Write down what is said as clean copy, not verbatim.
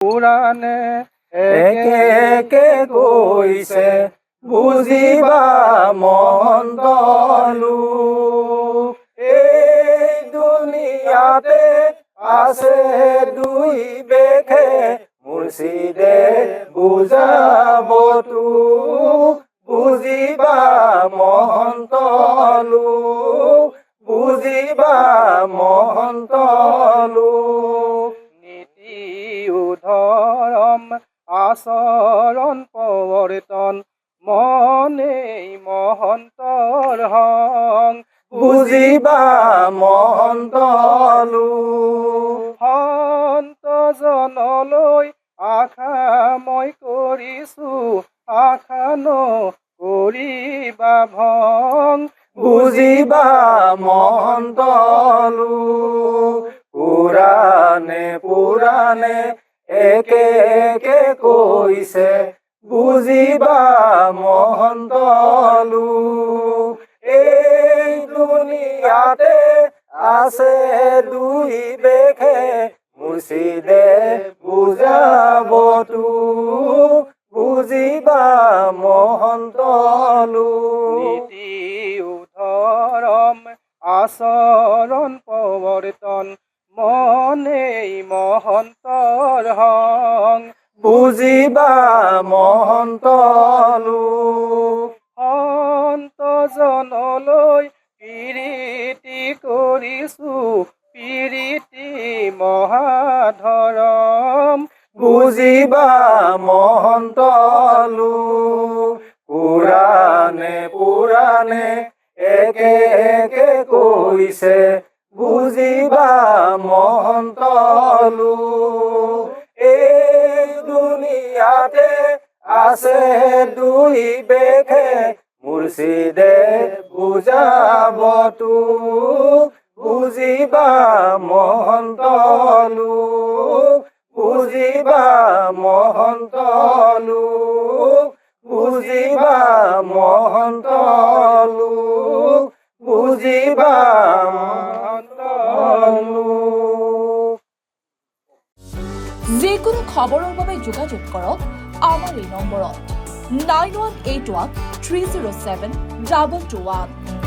পুৰাণে একে একে কৈছে বুজিবা মহন্ত লোক। এই দুনিয়াতে আছে দুই বেখে মুৰ্শিদে বুজাব তোক। বুজিবা মহন্ত লোক, বুজিবা মহন্ত লোক। নীতি উধৰম আচৰণ প্ৰৱৰ্তন মনেই মহন্তৰ হং। বুজিবা মহন্ত লোক। সন্ত জনলৈ আশা মই কৰিছো, আশা নকৰিবা ভং। বুজিবা মহন্ত লোক। পুৰাণে পুৰাণে একে একে কৈছে বুজিবা মহন্ত লোক। এই দুনিয়াতে আছে দুই বেখে মুৰ্শিদে বুজাব তোক। বুজিবা মহন্ত লোক। নীতি উধৰম আচৰণ প্ৰৱৰ্তন মনেই মহন্তৰ হং। বুজিবা মহন্ত লোক। সন্ত জনলৈ প্ৰীতি কৰিছো, প্ৰীতি মহাধৰম। বুজিবা মহন্ত লোক। পুৰাণে পুৰাণে একে একে কৈছে বুজিবা মহন্ত লোক। এই দুনিয়াতে আছে দুই বেখে মুৰ্শিদে বুজাব তোক। বুজিবা মহন্ত লোক, বুজিবা মহন্ত লোক। বুজিবা মহন্ত লোক, বুজিবা মহন্ত লোক। যিকোনো খবৰৰ বাবে যোগাযোগ কৰক আমাৰ এই নম্বৰত 9181 307 221।